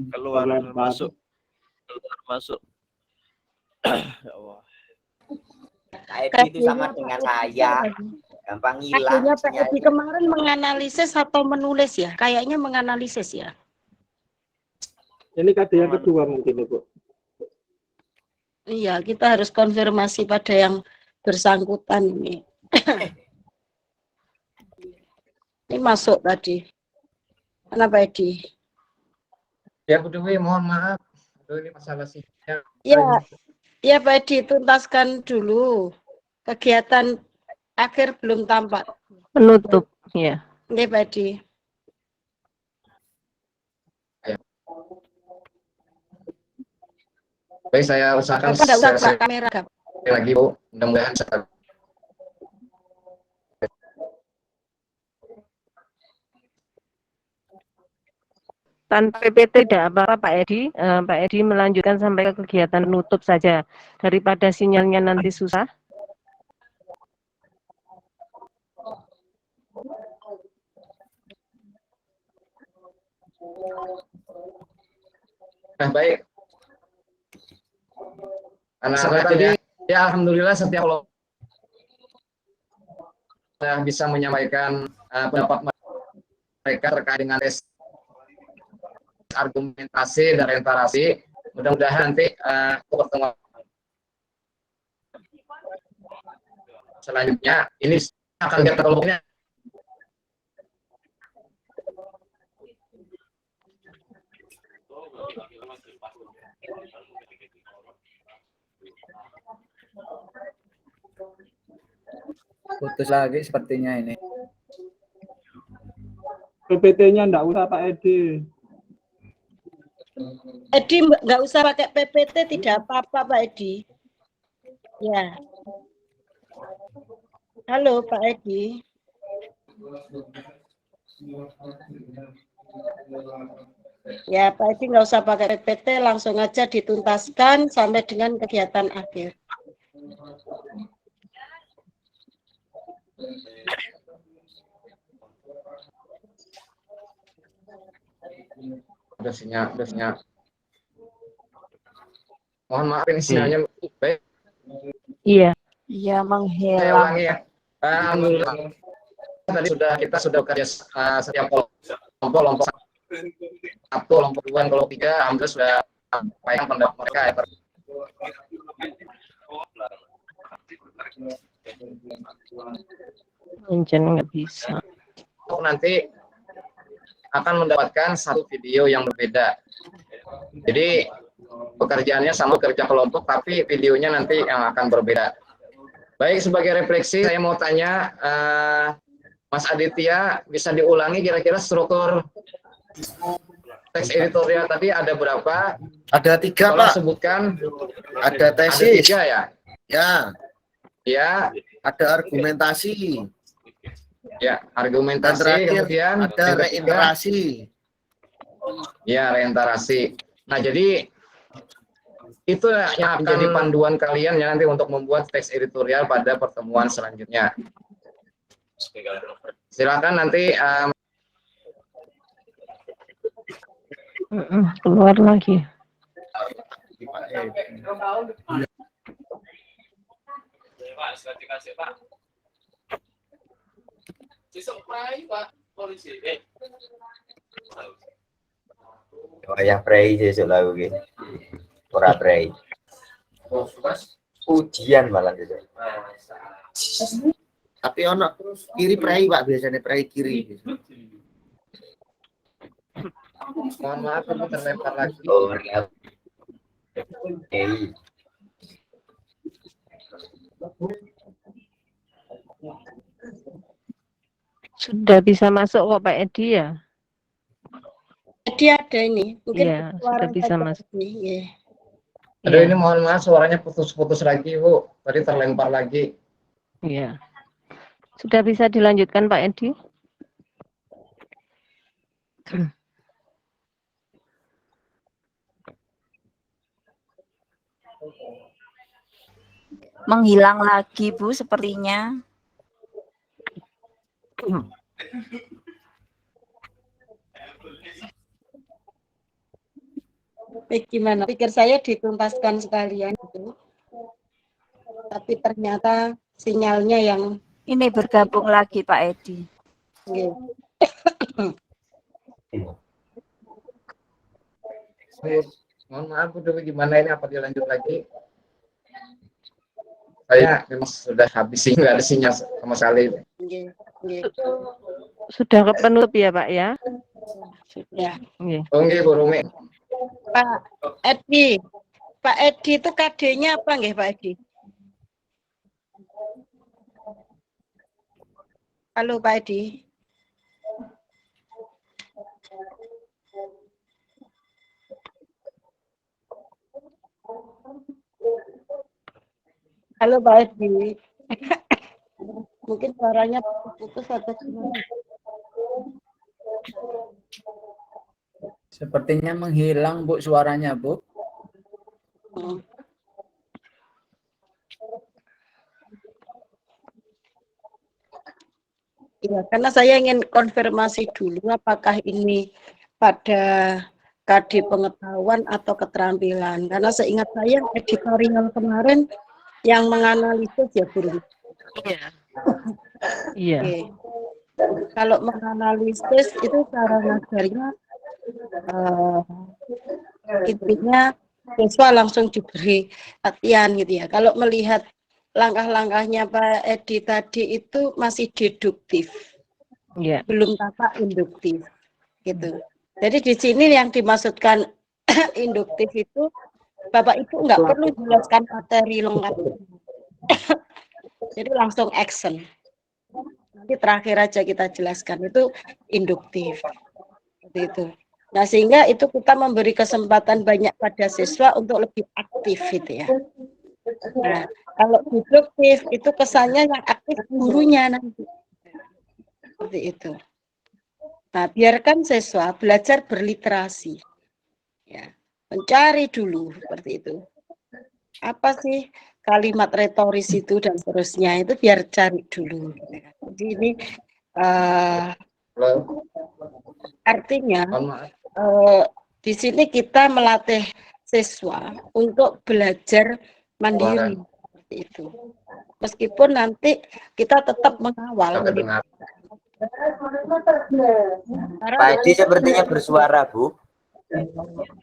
Keluar Keluar masuk. Keluar masuk. Ya Allah. Itu sama dengan saya. gampang Akhirnya hilang. Pak Edi kemarin menganalisis atau menulis ya? Kayaknya menganalisis ya. Ini KD yang kedua mungkin Ibu. Iya, kita harus konfirmasi pada yang bersangkutan ini. Ini masuk tadi. Mana Pak Edi? Ya Bu Dewi, mohon maaf. Aduh, ini masalah sinyal. Ya, ya Pak Edi, tuntaskan dulu kegiatan akhir belum tampak. Penutup, ya. Nggih, Pak Edi. Baik, saya usahakan Bapak nggak usah buka share kamera, Gap. lagi Bu, mudah-mudahan saya Tanpa PPT tidak apa-apa Pak Edi. Pak Edi melanjutkan sampai ke kegiatan penutup saja. Daripada sinyalnya nanti susah. Nah, baik. Anak-anak jadi ya alhamdulillah setiap kelompok bisa menyampaikan pendapat mereka terkait dengan tes argumentasi dan orientasi. Mudah-mudahan nanti pertemuan selanjutnya ini akan kita kelompoknya. Putus lagi sepertinya ini. PPT-nya enggak usah Pak Edi. Edi nggak usah pakai PPT, tidak apa-apa Pak Edi. Ya. Halo Pak Edi. Ya Pak Edi nggak usah pakai PPT, langsung aja dituntaskan sampai dengan kegiatan akhir. Udah sinyal. Mohon maaf ini sinyalnya baik. Iya. Iya, Saya menghilang. ulangi ya. Alhamdulillah tadi kita sudah bekerja setiap kelompok satu, kelompok dua, kelompok tiga, alhamdulillah sudah sampaikan pendapat mereka ya. Menjen nggak bisa. Nanti akan mendapatkan satu video yang berbeda. Jadi pekerjaannya sama kerja kelompok, tapi videonya nanti yang akan berbeda. Baik, sebagai refleksi saya mau tanya Mas Aditya, bisa diulangi kira-kira struktur teks editorial tadi ada berapa? Ada 3 Pak. Sebutkan. Ada tesis. Ada 3 ya? Ya. Ya. Ada argumentasi. Ya, argumentasi. Terakhir, kemudian ada reiterasi. Ya, reiterasi. Nah, jadi itu yang akan menjadi panduan kalian ya nanti untuk membuat teks editorial pada pertemuan selanjutnya. Silakan nanti keluar lagi. Oh, yang pray sesuk lagu gitu. Ora pray. Ujian malah gitu. Tapi ono kiri pray Pak, biasanya pray kiri. mohon maaf ini terlempar lagi. Oh, ya. Sudah bisa masuk kok Pak Edi ya? Edi ada ini. Mungkin ya, sudah bisa masuk. Ini. Aduh, ini mohon maaf suaranya putus-putus lagi Bu. Tadi terlempar lagi. Iya. Sudah bisa dilanjutkan Pak Edi? Menghilang lagi Bu sepertinya. Gimana? Pikir saya dituntaskan sekalian itu. Tapi ternyata sinyalnya yang ini bergabung lagi Pak Edi. Mohon maaf udah gimana ini, apa dilanjut lagi? Saya memang sudah habis, nggak ada sinyal sama sekali. Sudah ke penutup ya Pak ya? Sudah. Oke Bu Rumi. Pak Edi itu KD-nya apa nggih Pak Edi? Halo Pak Edi. Halo Pak Edi. Mungkin suaranya putus atau gimana? Sepertinya menghilang, Bu, suaranya, Bu. Ya, karena saya ingin konfirmasi dulu apakah ini pada KD pengetahuan atau keterampilan. Karena seingat saya editorial kemarin yang menganalisis ya guru. Iya. Iya. Oke. Kalau menganalisis itu cara ngajarnya intinya siswa langsung diberi latihan gitu ya. Kalau melihat langkah-langkahnya Pak Edi tadi itu masih deduktif, belum tata induktif, gitu. Jadi di sini yang dimaksudkan induktif itu Bapak Ibu nggak perlu jelaskan materi lengkap, jadi langsung action. Nanti terakhir aja kita jelaskan itu induktif, seperti itu. Nah sehingga itu kita memberi kesempatan banyak pada siswa untuk lebih aktif gitu ya. Nah, kalau deduktif itu kesannya yang aktif gurunya nanti. Seperti itu. Nah, biarkan siswa belajar berliterasi. Ya, mencari dulu seperti itu. Apa sih kalimat retoris itu dan seterusnya itu biar cari dulu. Jadi ini artinya di sini kita melatih siswa untuk belajar mandiri seperti itu. Meskipun nanti kita tetap mengawal. Pak Edi sepertinya bersuara, Bu.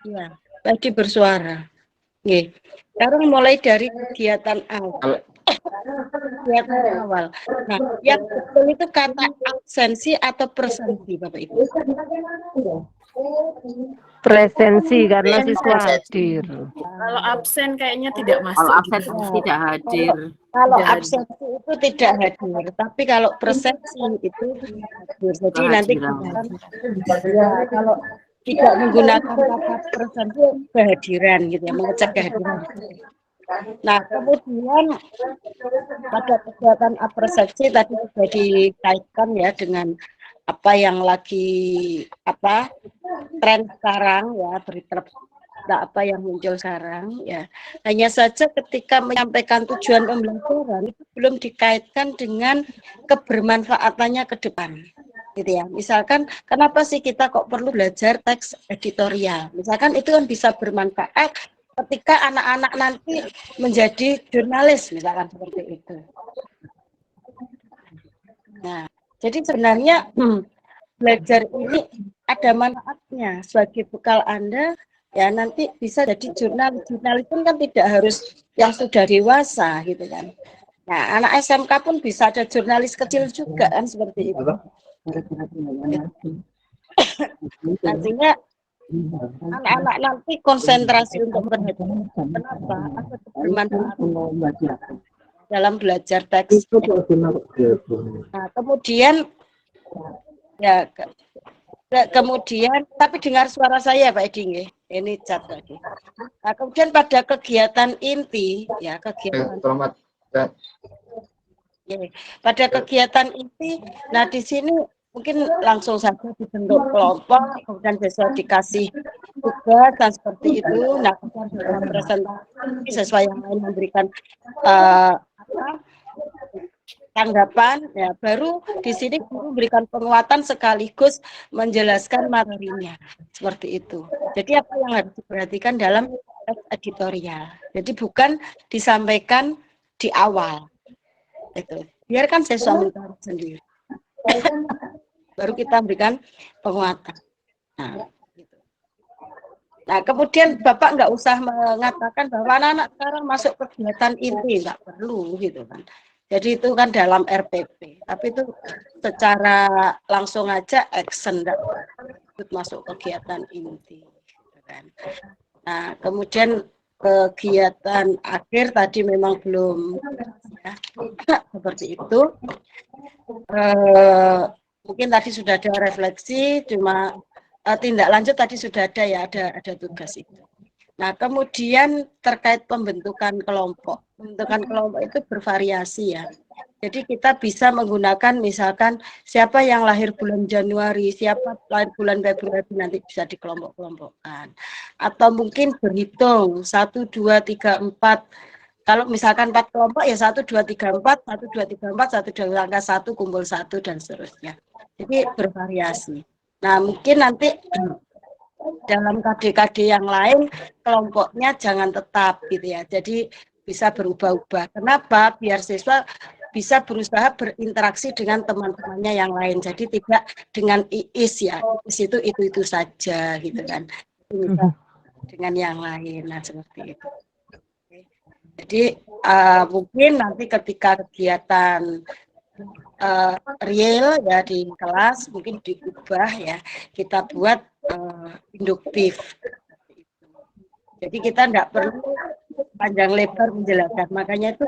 Iya, Pak Edi bersuara. Oke. Sekarang mulai dari kegiatan awal. Kegiatan awal. Nah, yang betul itu kata absensi atau presensi, Bapak Ibu? Presensi karena siswa hadir. Kalau absen kayaknya tidak masuk. Kalau absen tidak hadir. Kalau absensi itu tidak hadir, tapi kalau presensi itu hadir. Jadi nanti kita, kalau tidak menggunakan kata presensi kehadiran gitu ya, mengecek kehadiran. Nah, kemudian pada kegiatan apresepsi tadi sudah dikaitkan ya dengan apa yang lagi tren sekarang ya, berita apa yang muncul sekarang ya. Hanya saja ketika menyampaikan tujuan pembelajaran itu belum dikaitkan dengan kebermanfaatannya ke depan. Gitu ya. Misalkan kenapa sih kita kok perlu belajar teks editorial? Misalkan itu kan bisa bermanfaat ketika anak-anak nanti menjadi jurnalis misalkan seperti itu. Nah, jadi sebenarnya belajar ini ada manfaatnya sebagai bekal Anda ya, nanti bisa jadi jurnalis. Jurnalis pun kan tidak harus yang sudah dewasa gitu kan. Nah, anak SMK pun bisa ada jurnalis kecil juga kan seperti itu. Nantinya anak-anak nanti konsentrasi untuk perhatian. Kenapa? Apa bermanfaat dalam belajar teks. Nah, kemudian ya kemudian tapi dengar suara saya Pak Edi, ini chat tadi. Nah, kemudian pada kegiatan inti ya pada kegiatan inti, nah di sini mungkin langsung saja dibentuk kelompok, kemudian siswa dikasih tugas dan seperti itu. Nah, kemudian dalam presentasi siswa yang lain memberikan tanggapan, ya baru di sini guru memberikan penguatan sekaligus menjelaskan materinya seperti itu. Jadi apa yang harus diperhatikan dalam teks editorial? Jadi bukan disampaikan di awal, itu biarkan siswa mencari sendiri. Baru kita berikan penguatan. Nah, gitu. Nah, kemudian Bapak nggak usah mengatakan bahwa anak-anak sekarang masuk kegiatan inti, nggak perlu gitu kan. Jadi itu kan dalam RPP, tapi itu secara langsung aja action, nggak masuk kegiatan inti. Gitu kan. Nah, kemudian kegiatan akhir tadi memang belum ya, seperti itu. Mungkin tadi sudah ada refleksi, cuma tindak lanjut tadi sudah ada ya, ada tugas itu. Nah, kemudian terkait pembentukan kelompok itu bervariasi ya. Jadi kita bisa menggunakan misalkan siapa yang lahir bulan Januari, siapa lahir bulan Februari, nanti bisa dikelompok-kelompokkan. Atau mungkin berhitung 1, 2, 3, 4. Kalau misalkan 4 kelompok ya 1, 2, 3, 4, 1, 2, 3, 4, 1, 2, angka 1, kumpul 1 dan seterusnya. Jadi bervariasi. Nah, mungkin nanti dalam KD-KD yang lain kelompoknya jangan tetap gitu ya. Jadi bisa berubah-ubah. Kenapa? Biar siswa bisa berusaha berinteraksi dengan teman-temannya yang lain. Jadi tidak dengan IIS ya. IIS itu saja gitu kan. Bisa dengan yang lain. Nah, seperti itu. Jadi mungkin nanti ketika kegiatan real ya di kelas mungkin diubah ya, kita buat induktif. Jadi kita tidak perlu panjang lebar menjelaskan, makanya itu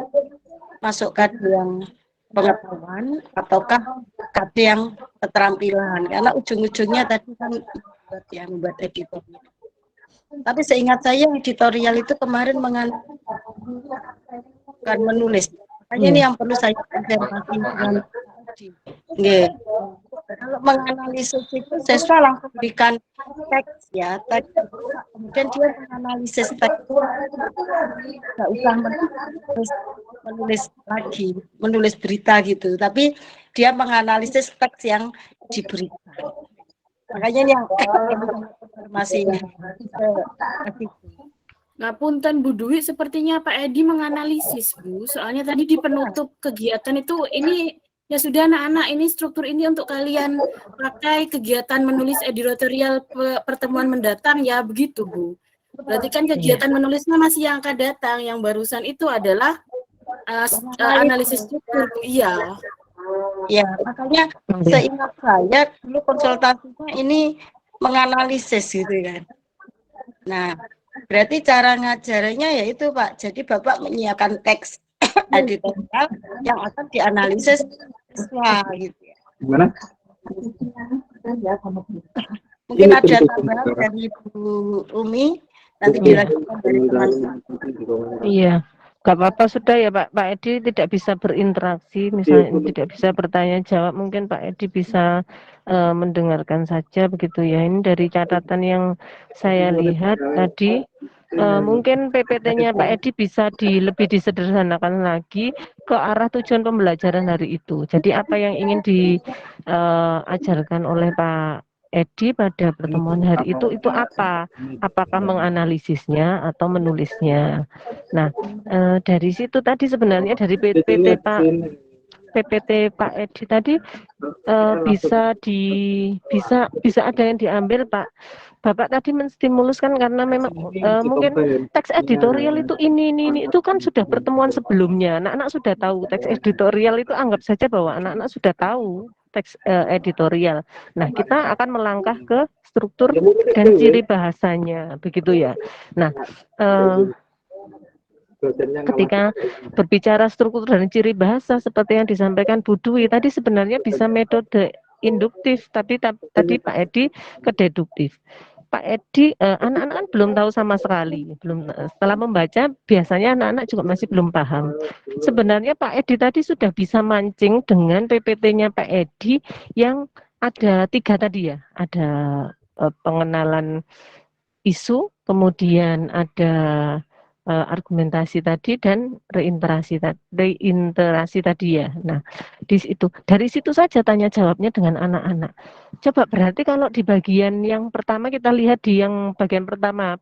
masuk KD yang pengetahuan ataukah KD yang keterampilan, karena ujung-ujungnya tadi kan membuat editorial. Tapi seingat saya editorial itu kemarin bukan menulis. Makanya ini yang perlu saya konfirmasi dengan kalau menganalisis itu siswa langsung berikan teks ya, teks. Kemudian dia menganalisis teks, nggak usah menulis lagi, menulis berita gitu, tapi dia menganalisis teks yang diberikan. Makanya ini yang informasi. Nah, punten Bu Dwi, sepertinya Pak Edi menganalisis, Bu. Soalnya tadi di penutup kegiatan itu, ini ya sudah anak-anak, ini struktur ini untuk kalian pakai kegiatan menulis editorial pertemuan mendatang ya, begitu Bu. Berarti kan kegiatan menulisnya masih yang akan datang, yang barusan itu adalah analisis struktur, Bu. Iya. Ya, makanya seingat saya dulu konsultasinya ini menganalisis gitu kan. Nah, berarti cara ngajarnya yaitu Pak, jadi Bapak menyiapkan teks editorial yang akan dianalisis siswa gitu ya. Gimana? Mungkin ada tambahan dari Bu Umi, nanti dilanjutkan dari teman-teman. Iya, nggak apa-apa sudah ya Pak Edi tidak bisa berinteraksi, misalnya tidak bisa bertanya jawab, mungkin Pak Edi bisa mendengarkan saja begitu ya. Ini dari catatan yang saya lihat tadi, mungkin PPT-nya Pak Edi bisa lebih disederhanakan lagi ke arah tujuan pembelajaran hari itu. Jadi apa yang ingin diajarkan oleh Pak Edi pada pertemuan hari itu apa? Apakah menganalisisnya atau menulisnya? Nah, dari situ tadi sebenarnya dari PPT Pak Edi tadi bisa ada yang diambil Pak. Bapak tadi menstimuluskan karena memang mungkin teks editorial itu ini itu kan sudah pertemuan sebelumnya. Anak-anak sudah tahu teks editorial itu, anggap saja bahwa anak-anak sudah tahu teks editorial. Nah, kita akan melangkah ke struktur dan ciri bahasanya, begitu ya. Nah, ketika berbicara struktur dan ciri bahasa seperti yang disampaikan Bu Dwi tadi, sebenarnya bisa metode induktif, tapi tadi Pak Edi ke deduktif. Pak Edi, anak-anak kan belum tahu sama sekali, setelah membaca biasanya anak-anak juga masih belum paham. Sebenarnya Pak Edi tadi sudah bisa mancing dengan PPT-nya Pak Edi yang ada 3 tadi ya, ada pengenalan isu, kemudian ada argumentasi tadi dan reiterasi tadi ya. Nah, dari situ saja tanya jawabnya dengan anak-anak. Coba berarti kalau di bagian yang pertama kita lihat di yang bagian pertama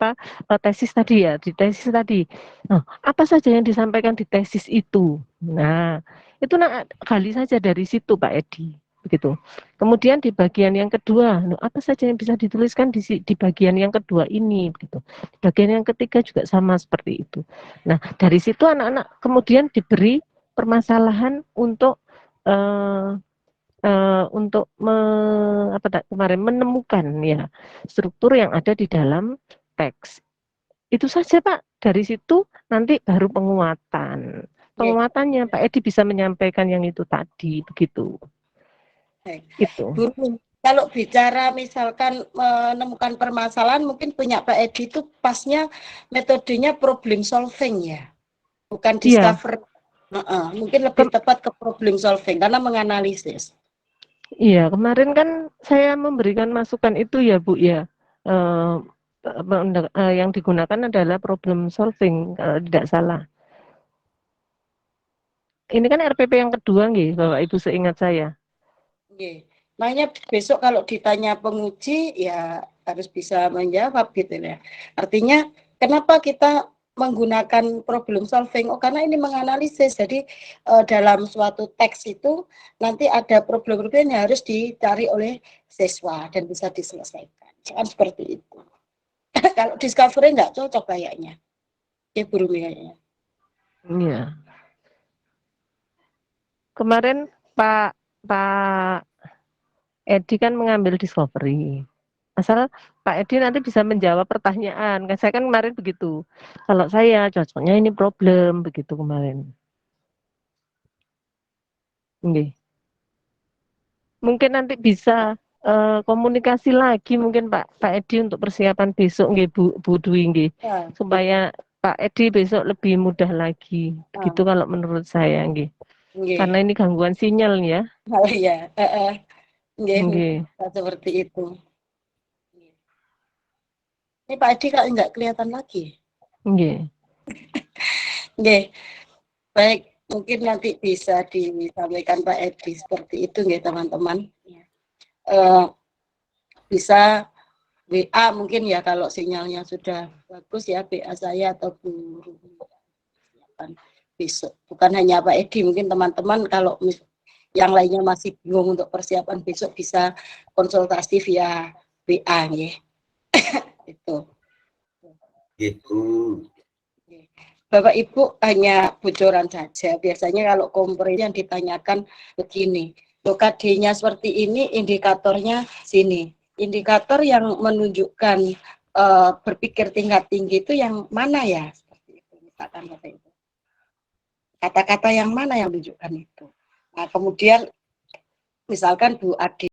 tesis tadi ya, di tesis tadi. Nah, apa saja yang disampaikan di tesis itu? Nah, itu gali saja dari situ Pak Edi. Begitu. Kemudian di bagian yang kedua, apa saja yang bisa dituliskan di bagian yang kedua ini, begitu. Di bagian yang ketiga juga sama seperti itu. Nah, dari situ anak-anak kemudian diberi permasalahan untuk kemarin menemukan ya struktur yang ada di dalam teks. Itu saja Pak. Dari situ nanti baru penguatan. Penguatannya Pak Edi bisa menyampaikan yang itu tadi, begitu. Itu. Bu, kalau bicara misalkan menemukan permasalahan, mungkin punya Pak Edi itu pasnya metodenya problem solving ya, bukan discover. Mungkin lebih tepat ke problem solving karena menganalisis. Iya, kemarin kan saya memberikan masukan itu ya Bu ya. Yang digunakan adalah problem solving kalau tidak salah. Ini kan RPP yang kedua nggih, Bapak Ibu seingat saya. Nggih. Makanya besok kalau ditanya penguji ya harus bisa menjawab gitu ya. Artinya kenapa kita menggunakan problem solving? Oh, karena ini menganalisis. Jadi dalam suatu teks itu nanti ada problem-problem yang harus dicari oleh siswa dan bisa diselesaikan. Jangan seperti itu. Kalau discovery nggak cocok kayaknya. Ya burung kayaknya. Iya. Kemarin Pak Edi kan mengambil discovery. Asal Pak Edi nanti bisa menjawab pertanyaan. Saya kan kemarin begitu. Kalau saya cocoknya ini problem begitu kemarin. Nggih. Mungkin nanti bisa komunikasi lagi mungkin Pak Edi untuk persiapan besok nggih Bu Dwi nggih. Supaya Pak Edi besok lebih mudah lagi. Begitu kalau menurut saya nggih. Karena ini gangguan sinyal ya. Oh iya, Nggih. Seperti itu. Ini Pak Edi kalau nggak kelihatan lagi. Nggih. Nggih. Baik, mungkin nanti bisa disampaikan Pak Edi seperti itu nggih teman-teman. Bisa WA mungkin ya kalau sinyalnya sudah bagus ya, WA saya atau Bu besok. Bukan hanya Pak Edi, mungkin teman-teman kalau yang lainnya masih bingung untuk persiapan besok bisa konsultasi via WA ya. Itu. Gitu. Bapak Ibu hanya bocoran saja. Biasanya kalau kompor yang ditanyakan begini, KD-nya seperti ini, indikatornya sini. Indikator yang menunjukkan berpikir tingkat tinggi itu yang mana ya? Seperti itu, misalkan kata itu. Kata-kata yang mana yang menunjukkan itu. Nah, kemudian misalkan Bu Adi